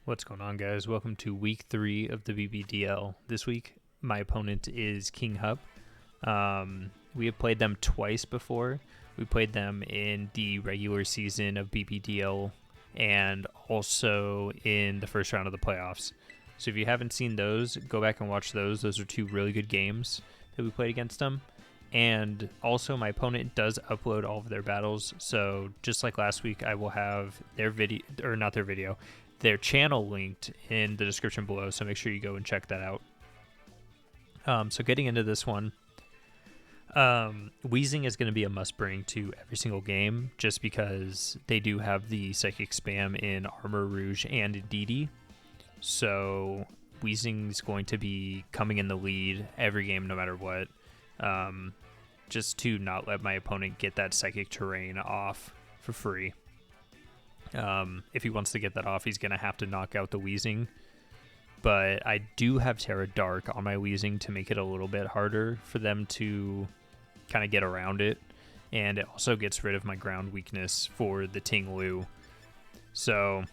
What's going on, guys? Welcome to week 3 of the Bbdl. This week, my opponent is Kinghupp. We have played them twice before. We played them in the regular season of Bbdl and also in the first round of the playoffs. So if you haven't seen those, go back and watch those. Those are two really good games that we played against them. And also, my opponent does upload all of their battles. So just like last week, I will have their video, or not their video, their channel linked in the description below, so make sure you go and check that out. So getting into this one, Weezing is going to be a must bring to every single game, just because they do have the Psychic Spam in Armor Rouge and in DD. So Weezing is going to be coming in the lead every game no matter what, just to not let my opponent get that Psychic Terrain off for free. If he wants to get that off, he's going to have to knock out the Weezing. But I do have Terra Dark on my Weezing to make it a little bit harder for them to kind of get around it. And it also gets rid of my ground weakness for the Ting Lu. So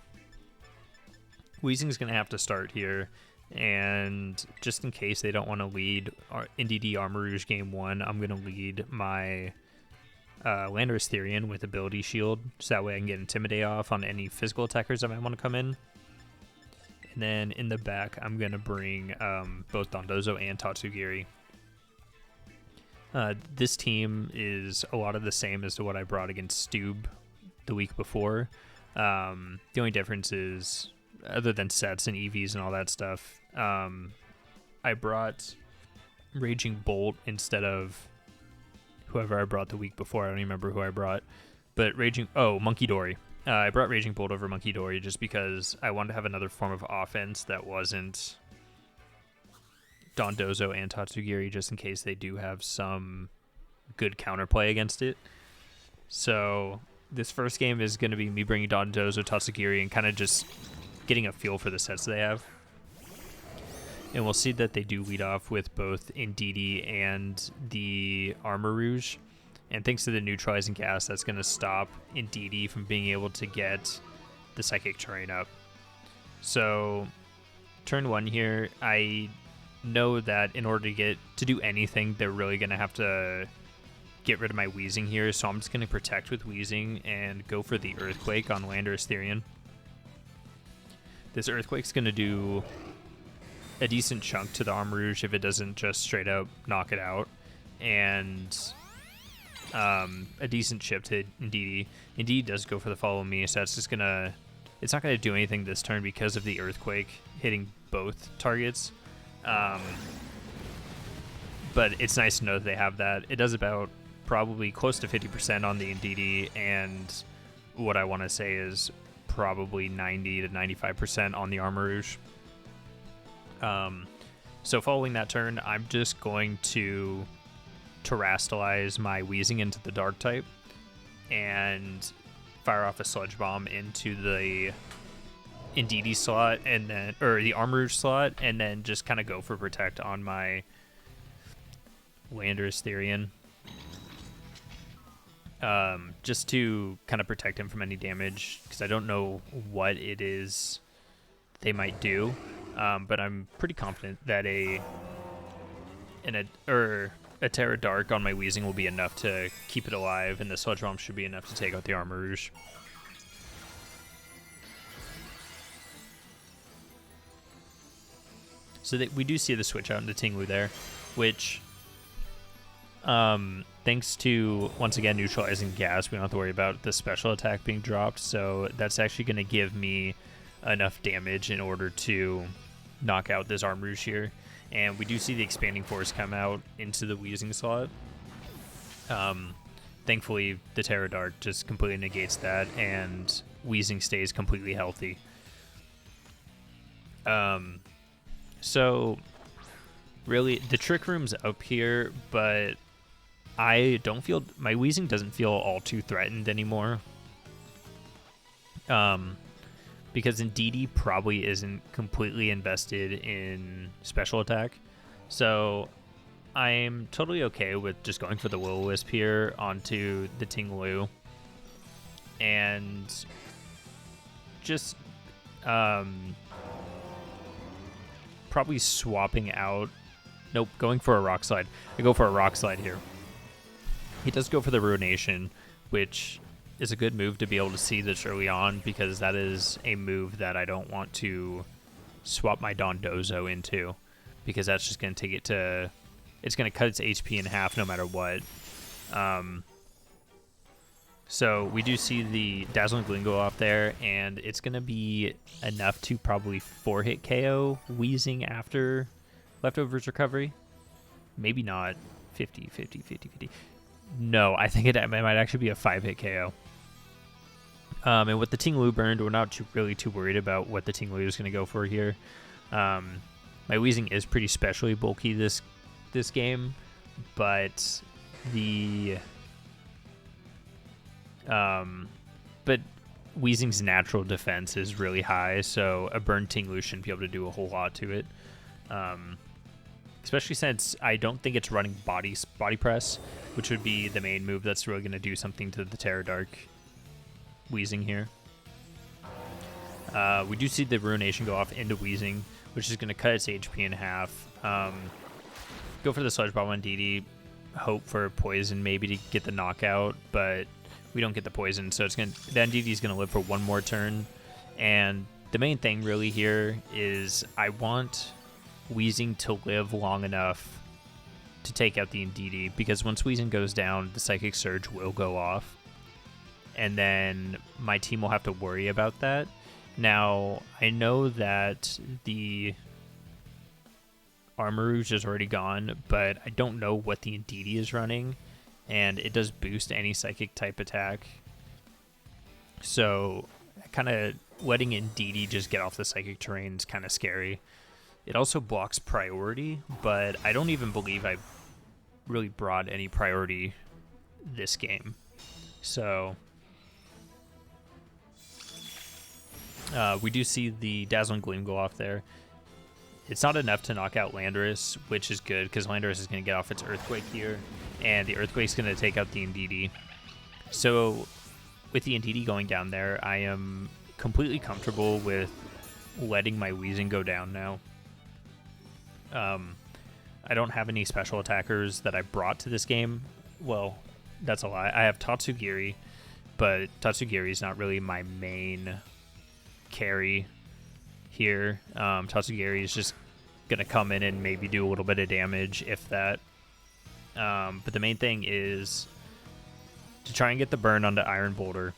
Weezing's going to have to start here. And just in case they don't want to lead NDD Armor Rouge Game 1, I'm going to lead my Landorus-Therian with Ability Shield, so that way I can get Intimidate off on any physical attackers that might want to come in. And then in the back, I'm going to bring both Dondozo and Tatsugiri. This team is a lot of the same as to what I brought against Stoob the week before. The only difference is, other than sets and EVs and all that stuff, I brought Raging Bolt instead of whoever I brought the week before. I don't even remember who I brought. But Munkidori. I brought Raging Bolt over Munkidori just because I wanted to have another form of offense that wasn't Dondozo and Tatsugiri, just in case they do have some good counterplay against it. So this first game is going to be me bringing Dondozo, Tatsugiri, and kind of just getting a feel for the sets they have. And we'll see that they do lead off with both Indeedee and the Armor Rouge. And thanks to the neutralizing gas, that's going to stop Indeedee from being able to get the Psychic Terrain up. So turn 1 here, I know that in order to do anything, they're really going to have to get rid of my Weezing here. So I'm just going to protect with Weezing and go for the Earthquake on Landorus-Therian. This Earthquake's going to do a decent chunk to the Armor Rouge if it doesn't just straight up knock it out, and a decent chip to Indeedee. Indeedee does go for the follow me, so it's not gonna do anything this turn because of the Earthquake hitting both targets. But it's nice to know that they have that. It does about probably close to 50% on the Indeedee, and what I want to say is probably 90 to 95% on the Armor Rouge. So following that turn, I'm just going to terrastalize my Weezing into the Dark type and fire off a Sludge Bomb into the Indeedee slot, or the Armor Rouge slot, and then just kind of go for Protect on my Landorus-Therian. Just to kind of protect him from any damage, because I don't know what it is they might do. But I'm pretty confident that a Terra Dark on my Weezing will be enough to keep it alive, and the Sludge Bomb should be enough to take out the Armor Rouge. So we do see the switch out into Ting Lu there, which, thanks to, once again, neutralizing gas, we don't have to worry about the special attack being dropped, so that's actually going to give me enough damage in order to knock out this Armor Rouge here. And we do see the Expanding Force come out into the Weezing slot. Thankfully, the Terra Dark just completely negates that, and Weezing stays completely healthy. So really, the Trick Room's up here, but I don't feel, my Weezing doesn't feel all too threatened anymore. Because Indeedee probably isn't completely invested in special attack. So I'm totally okay with just going for the Will-O-Wisp here onto the Ting Lu. And just probably swapping out. Nope, going for a Rock Slide. I go for a Rock Slide here. He does go for the Ruination, which is a good move to be able to see this early on, because that is a move that I don't want to swap my Dondozo into, because that's just going to take it to... It's going to cut its HP in half no matter what. So we do see the Dazzling Gleam go off there, and it's going to be enough to probably 4-hit KO Weezing after Leftovers Recovery. Really not. 50, 50, 50, 50. No, I think it might actually be a 5-hit KO. And with the Ting-Lu burned, we're not really too worried about what the Ting-Lu is going to go for here. My Weezing is pretty specially bulky this game, but but Weezing's natural defense is really high, so a burned Ting-Lu shouldn't be able to do a whole lot to it. Especially since I don't think it's running body press, which would be the main move that's really going to do something to the Terra Dark Weezing here. We do see the Ruination go off into Weezing, which is going to cut its HP in half. Go for the Sludge Bomb on DD, hope for Poison maybe to get the knockout, but we don't get the Poison, so it's going to... Then DD's going to live for one more turn, and the main thing really here is I want Weezing to live long enough to take out the Indeedee, because once Weezing goes down, the Psychic Surge will go off, and then my team will have to worry about that. Now, I know that the Armarouge is already gone, but I don't know what the Indeedee is running, and it does boost any Psychic type attack. So, kind of letting Indeedee just get off the Psychic terrain is kind of scary. It also blocks priority, but I don't even believe I really brought any priority this game. So, we do see the Dazzling Gleam go off there. It's not enough to knock out Landorus, which is good, because Landorus is going to get off its Earthquake here, and the Earthquake's going to take out the Indeedee. So, with the Indeedee going down there, I am completely comfortable with letting my Weezing go down now. I don't have any special attackers that I brought to this game. Well, that's a lie. I have Tatsugiri, but Tatsugiri is not really my main carry here. Tatsugiri is just going to come in and maybe do a little bit of damage, if that. But the main thing is to try and get the burn onto Iron Boulder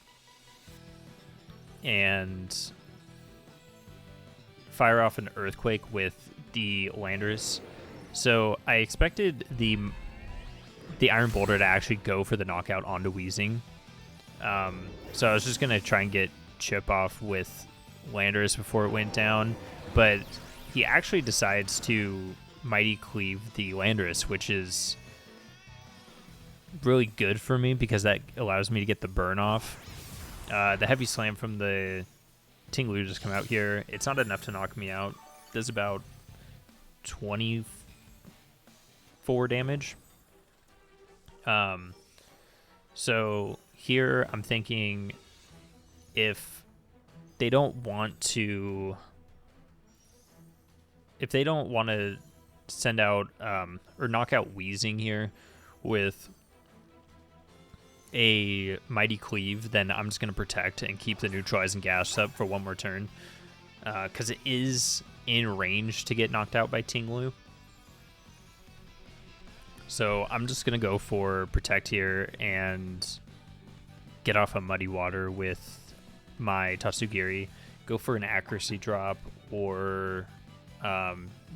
and fire off an Earthquake with the Landorus. So I expected the Iron Boulder to actually go for the knockout onto Weezing. So I was just going to try and get chip off with Landorus before it went down, but he actually decides to Mighty Cleave the Landorus, which is really good for me because that allows me to get the burn off. The Heavy Slam from the Ting-Lu just come out here. It's not enough to knock me out. It does about 24 damage. So here I'm thinking if they don't want to send out or knock out Weezing here with a Mighty Cleave, then I'm just going to protect and keep the Neutralizing Gas up for one more turn, because it is in range to get knocked out by Ting-Lu. So I'm just going to go for Protect here and get off a Muddy Water with my Tatsugiri, go for an Accuracy drop, or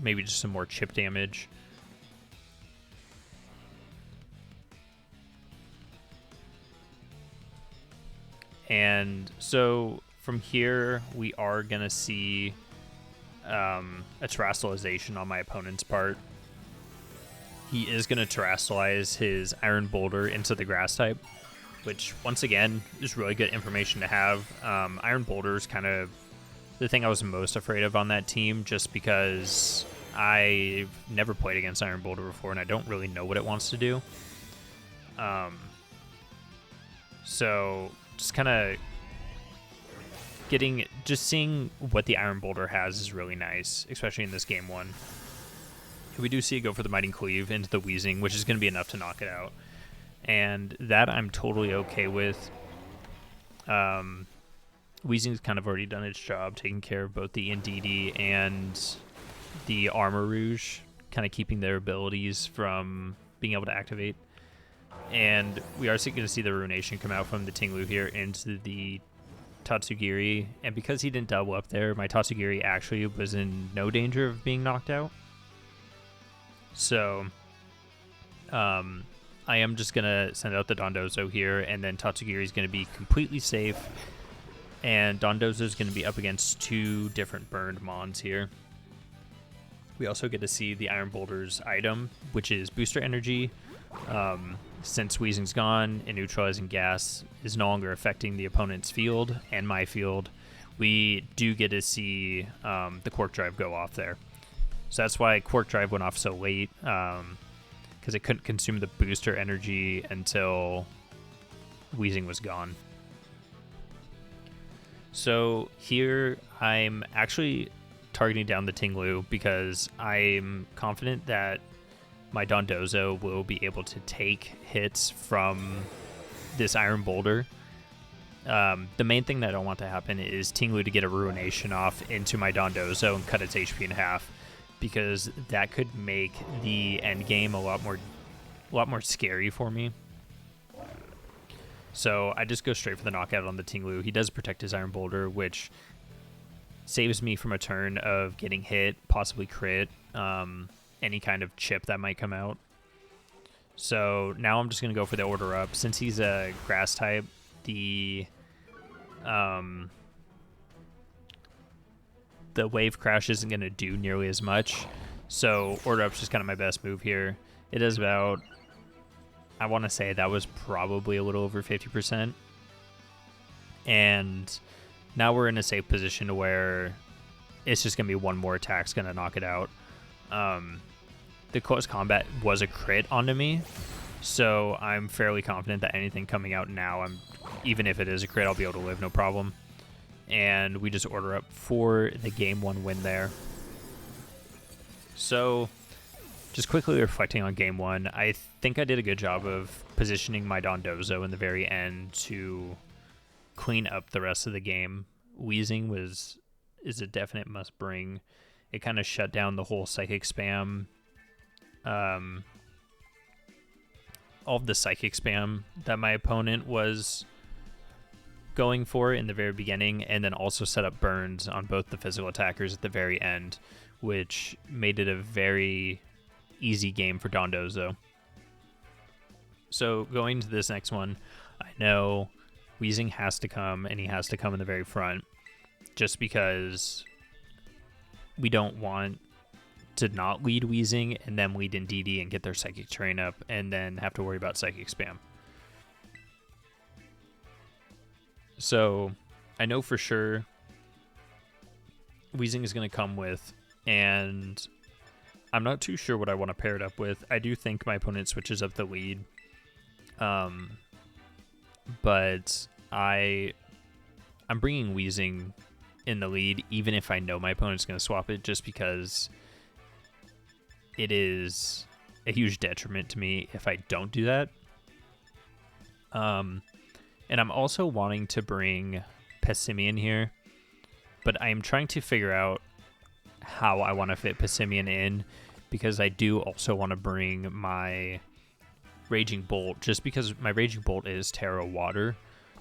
maybe just some more chip damage. And so from here, we are going to see a Terastallization on my opponent's part. He is going to Terastallize his Iron Boulder into the Grass type, which, once again, is really good information to have. Iron Boulder is kind of the thing I was most afraid of on that team, just because I've never played against Iron Boulder before, and I don't really know what it wants to do. So just kind of just seeing what the Iron Boulder has is really nice, especially in this game 1. We do see it go for the Mighty Cleave into the Weezing, which is going to be enough to knock it out. And that I'm totally okay with. Weezing's kind of already done its job, taking care of both the Indeedee and the Armor Rouge, kind of keeping their abilities from being able to activate. And we are going to see the Ruination come out from the Tinglu here into the Tatsugiri. And because he didn't double up there, my Tatsugiri actually was in no danger of being knocked out. So, I am just going to send out the Dondozo here, and then Tatsugiri is going to be completely safe. And Dondozo is going to be up against 2 different burned Mons here. We also get to see the Iron Boulder's item, which is Booster Energy. Since Weezing's gone and Neutralizing Gas is no longer affecting the opponent's field and my field, we do get to see the Quark Drive go off there. So that's why Quark Drive went off so late, because it couldn't consume the Booster Energy until Weezing was gone. So here I'm actually targeting down the Tinglu because I'm confident that my Dondozo will be able to take hits from this Iron Boulder. The main thing that I don't want to happen is Tinglu to get a Ruination off into my Dondozo and cut its HP in half, because that could make the end game a lot more scary for me. So I just go straight for the knockout on the Tinglu. He does protect his Iron Boulder, which saves me from a turn of getting hit, possibly crit, any kind of chip that might come out. So now I'm just going to go for the Order Up. Since he's a Grass type, the Wave Crash isn't going to do nearly as much. So Order Up's just kind of my best move here. It is about, I want to say that was probably a little over 50%. And now we're in a safe position to where it's just going to be one more attack's going to knock it out. The close combat was a crit onto me, so I'm fairly confident that anything coming out now, even if it is a crit, I'll be able to live no problem. And we just Order Up for the game 1 win there. So just quickly reflecting on game 1, I think I did a good job of positioning my Dondozo in the very end to clean up the rest of the game. Weezing is a definite must bring. It kind of shut down the whole Psychic spam. All of the Psychic spam that my opponent was going for in the very beginning, and then also set up burns on both the physical attackers at the very end, which made it a very easy game for Dondozo. So going to this next one, I know Weezing has to come, and he has to come in the very front, just because we don't want to not lead Weezing and then lead Indeedee and get their Psychic Terrain up and then have to worry about Psychic spam. So I know for sure Weezing is going to come with, and I'm not too sure what I want to pair it up with. I do think my opponent switches up the lead, but I'm bringing Weezing in the lead even if I know my opponent's going to swap it, just because it is a huge detriment to me if I don't do that. And I'm also wanting to bring Passimian here, but I'm trying to figure out how I want to fit Passimian in, because I do also want to bring my Raging Bolt, just because my Raging Bolt is Terra Water,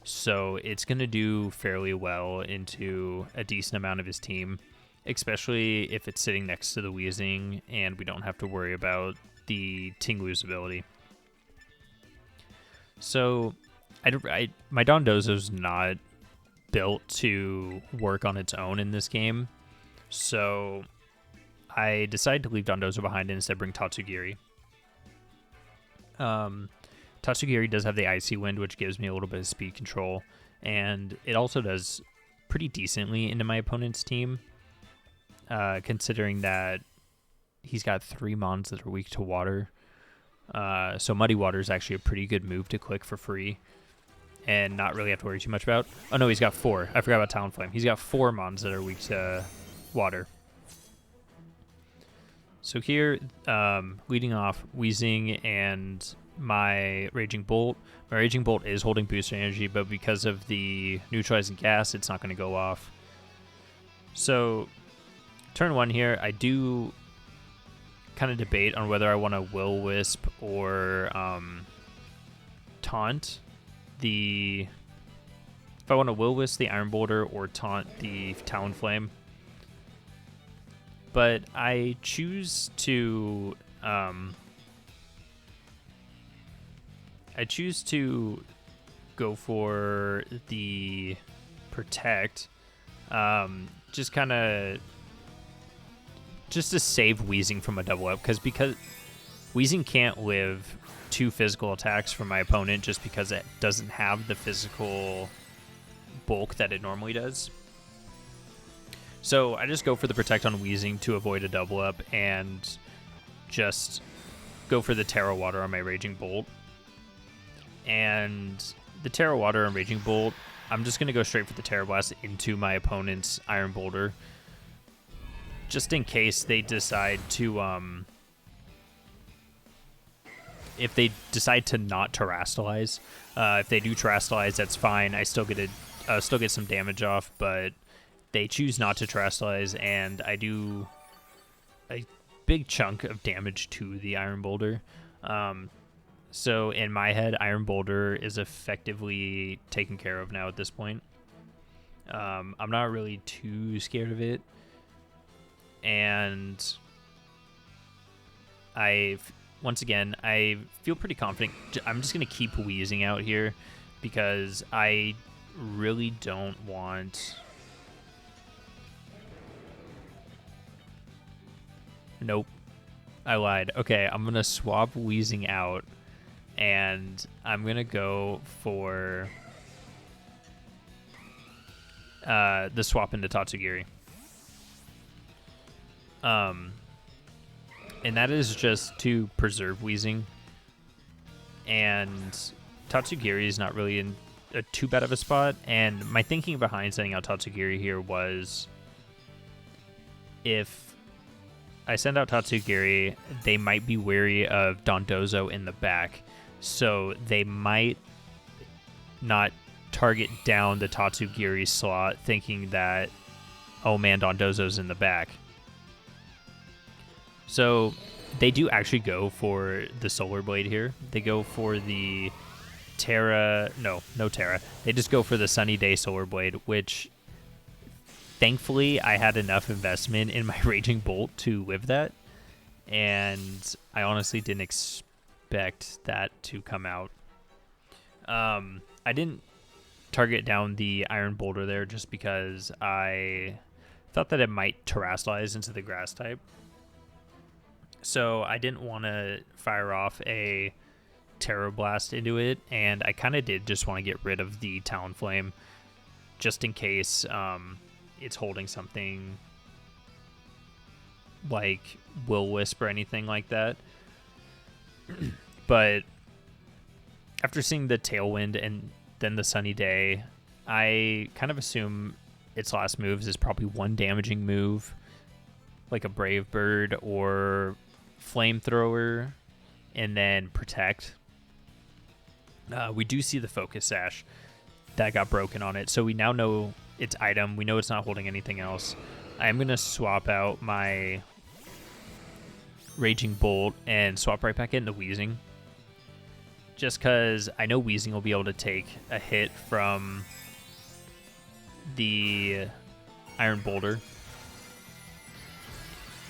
so it's going to do fairly well into a decent amount of his team, especially if it's sitting next to the Weezing and we don't have to worry about the Tinglu's ability. So my Dondozo's not built to work on its own in this game, so I decided to leave Dondozo behind and instead bring Tatsugiri. Tatsugiri does have the Icy Wind, which gives me a little bit of speed control, and it also does pretty decently into my opponent's team, considering that he's got 3 Mons that are weak to water. So Muddy Water is actually a pretty good move to click for free. and not really have to worry too much about. Oh no, he's got 4. I forgot about Talonflame. He's got 4 mons that are weak to water. So here, leading off, Weezing and my Raging Bolt. My Raging Bolt is holding booster energy, but because of the neutralizing gas, it's not going to go off. So, turn 1 here, I do kind of debate on whether I want to Will-Wisp or taunt the... If I want to Will-Wisp the Iron Boulder or taunt the Talonflame. But I choose to... go for the Protect, just to save Weezing from a double up, because Weezing can't live 2 physical attacks from my opponent just because it doesn't have the physical bulk that it normally does. So I just go for the Protect on Weezing to avoid a double up and just go for the Terra Water on my Raging Bolt. And the Terra Water and Raging Bolt, I'm just going to go straight for the Terra Blast into my opponent's Iron Boulder, just in case they decide to, if they decide to not Terrastalize. If they do Terrastalize, that's fine. I still get some damage off, but they choose not to Terrastalize, and I do a big chunk of damage to the Iron Boulder. So in my head, Iron Boulder is effectively taken care of now at this point. I'm not really too scared of it. And once again, I feel pretty confident. I'm just going to keep Weezing out here because I really don't want... Nope. I lied. Okay, I'm going to swap Weezing out. And I'm going to go for the swap into Tatsugiri. And that is just to preserve Weezing. And Tatsugiri is not really in too bad of a spot. And my thinking behind sending out Tatsugiri here was, if I send out Tatsugiri, they might be wary of Dondozo in the back. So they might not target down the Tatsugiri slot thinking that, oh man, Dondozo's in the back. So they do actually go for the Solar Blade here. They go for the Terra... No Terra. They just go for the Sunny Day Solar Blade, which thankfully I had enough investment in my Raging Bolt to live that. And I honestly didn't expect that to come out. I didn't target down the Iron Boulder there just because I thought that it might Terrastalize into the Grass type. So I didn't want to fire off a Terra Blast into it, and I kind of did just want to get rid of the Talonflame just in case it's holding something like Will-Wisp or anything like that. But after seeing the Tailwind and then the Sunny Day, I kind of assume its last moves is probably one damaging move, like a Brave Bird or Flamethrower, and then Protect. We do see the Focus Sash that got broken on it, so we now know its item. We know it's not holding anything else. I'm going to swap out my Raging Bolt and swap right back into Weezing, just because I know Weezing will be able to take a hit from the Iron Boulder.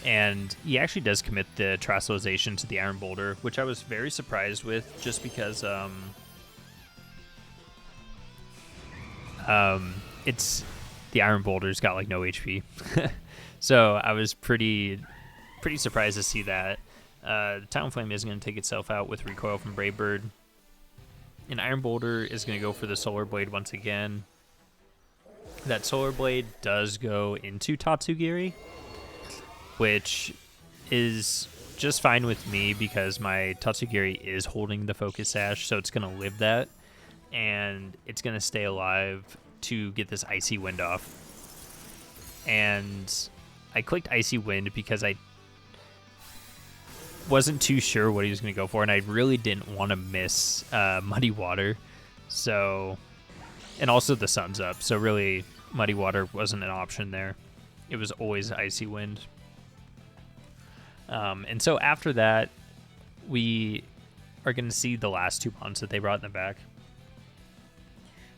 And he actually does commit the Terastalization to the Iron Boulder, which I was very surprised with, just because it's the Iron Boulder's got like no HP. So I was pretty surprised to see that. The Talonflame is going to take itself out with recoil from Brave Bird. And Iron Boulder is going to go for the Solar Blade once again. That Solar Blade does go into Tatsugiri, which is just fine with me because my Tatsugiri is holding the Focus Sash, so it's going to live that. and it's going to stay alive to get this Icy Wind off. And I clicked Icy Wind because I wasn't too sure what he was going to go for, and I really didn't want to miss Muddy Water. So, and also the sun's up, so really Muddy Water wasn't an option there. It was always Icy Wind. And so after that, we are going to see the last two mons that they brought in the back,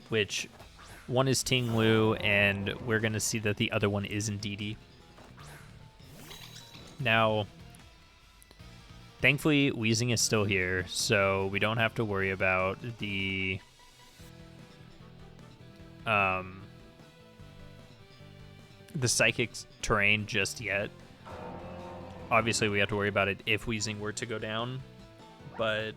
which one is Ting-Lu, and we're going to see that the other one is Indeedee. Now, thankfully, Weezing is still here, so we don't have to worry about the psychic terrain just yet. Obviously, we have to worry about it if Weezing were to go down, but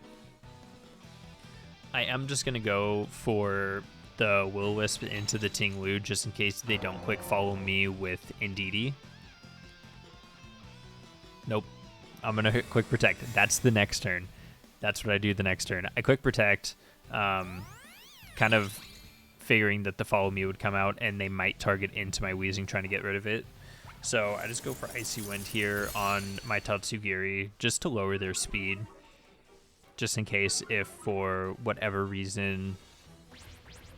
I am just going to go for the Will-O-Wisp into the Ting-Lu just in case they don't quick follow me with Indeedee. Nope. I'm going to quick protect. That's the next turn. That's what I do the next turn. I quick protect, kind of figuring that the follow me would come out and they might target into my Weezing trying to get rid of it. So I just go for Icy Wind here on my Tatsugiri just to lower their speed. Just in case if for whatever reason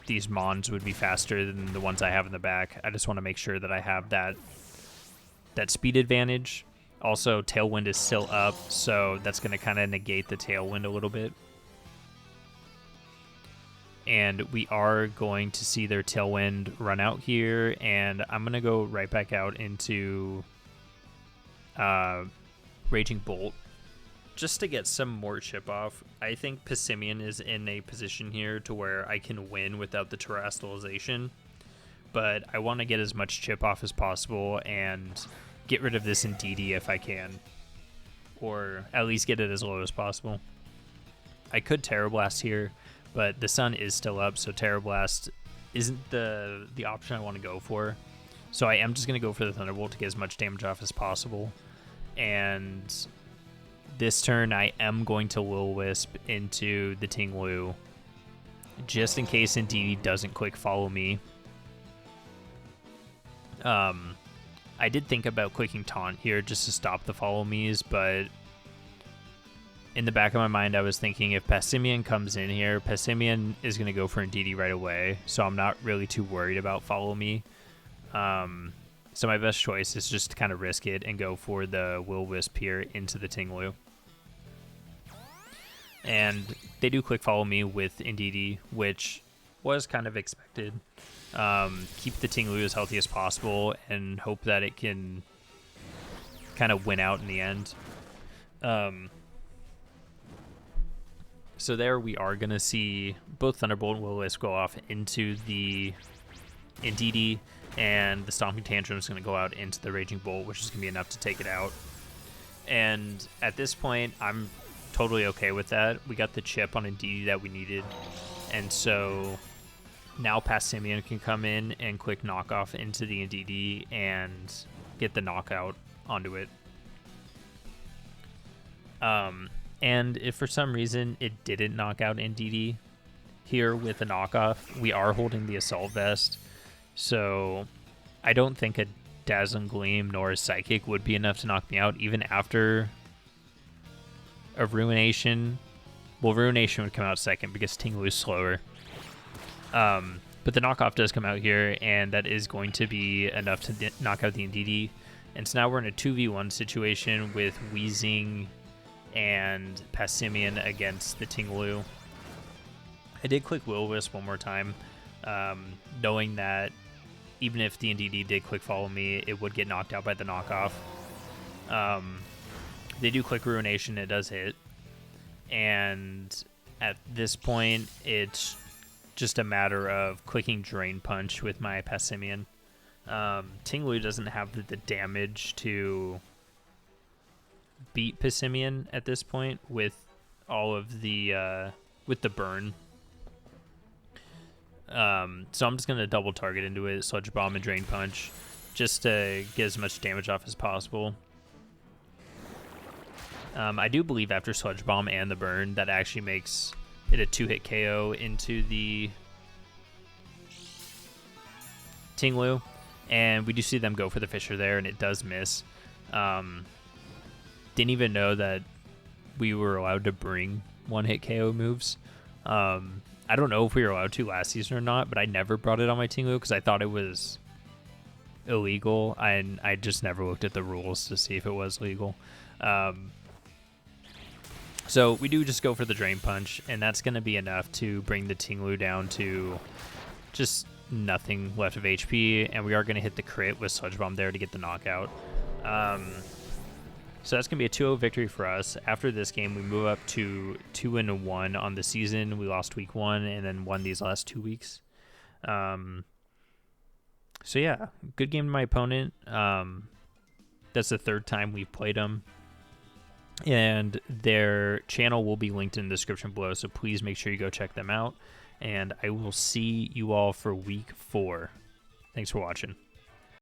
these mons would be faster than the ones I have in the back. I just want to make sure that I have that speed advantage. Also, Tailwind is still up, so that's going to kind of negate the Tailwind a little bit. And we are going to see their Tailwind run out here, and I'm going to go right back out into Raging Bolt just to get some more chip off. I think Passimian is in a position here to where I can win without the Terastallization, but I want to get as much chip off as possible and get rid of this Indeedee if I can, or at least get it as low as possible. I could Terra Blast here, but the sun is still up, so Terra Blast isn't the option I want to go for. So I am just going to go for the Thunderbolt to get as much damage off as possible. And this turn I am going to Will-O-Wisp into the Ting-Lu, just in case Indeedee doesn't quick follow me. I did think about clicking Taunt here just to stop the follow me's, but in the back of my mind I was thinking if Passimian comes in here, Passimian is going to go for Indeedee right away, so I'm not really too worried about follow me. So my best choice is just to kind of risk it and go for the Will-O-Wisp here into the Ting-Lu. And they do quick follow me with Indeedee, which was kind of expected. Keep the Ting-Lu as healthy as possible and hope that it can kind of win out in the end. So there we are going to see both Thunderbolt and Will-O-Wisp go off into the Indeedee, and the Stomping Tantrum is going to go out into the Raging Bolt, which is going to be enough to take it out. And at this point, I'm totally okay with that. We got the chip on Indeedee that we needed, and so now Passimian can come in and quick knock off into the Indeedee and get the knockout onto it. And if for some reason it didn't knock out Indeedee here with a knockoff, we are holding the Assault Vest, so I don't think a Dazzling Gleam nor a Psychic would be enough to knock me out even after a Ruination. Well, Ruination would come out second because Ting-Lu is slower. But the knockoff does come out here, and that is going to be enough to knock out the Indeedee. And so now we're in a 2v1 situation with Weezing and Passimian against the Ting-Lu. I did click Will-O-Wisp one more time, knowing that even if the Indeedee did quick follow me, it would get knocked out by the knockoff. They do click Ruination, it does hit. And at this point, it's just a matter of clicking Drain Punch with my Passimian. Ting-Lu doesn't have the damage to beat Passimian at this point with all of the with the burn. So I'm just gonna double target into it, Sludge Bomb and Drain Punch, just to get as much damage off as possible. I do believe after Sludge Bomb and the burn, that actually makes hit a 2-hit KO into the Tinglu, and we do see them go for the Fisher there, and it does miss. Didn't even know that we were allowed to bring 1-hit KO moves. I don't know if we were allowed to last season or not, but I never brought it on my Tinglu because I thought it was illegal, and I just never looked at the rules to see if it was legal. So we do just go for the Drain Punch, and that's going to be enough to bring the Tinglu down to just nothing left of HP, and we are going to hit the crit with Sludge Bomb there to get the knockout. So that's going to be a 2-0 victory for us. After this game, we move up to 2-1 on the season. We lost week 1 and then won these last 2 weeks. So yeah, good game to my opponent. That's the 3rd time we've played them. And their channel will be linked in the description below, so please make sure you go check them out. And I will see you all for week 4. Thanks for watching.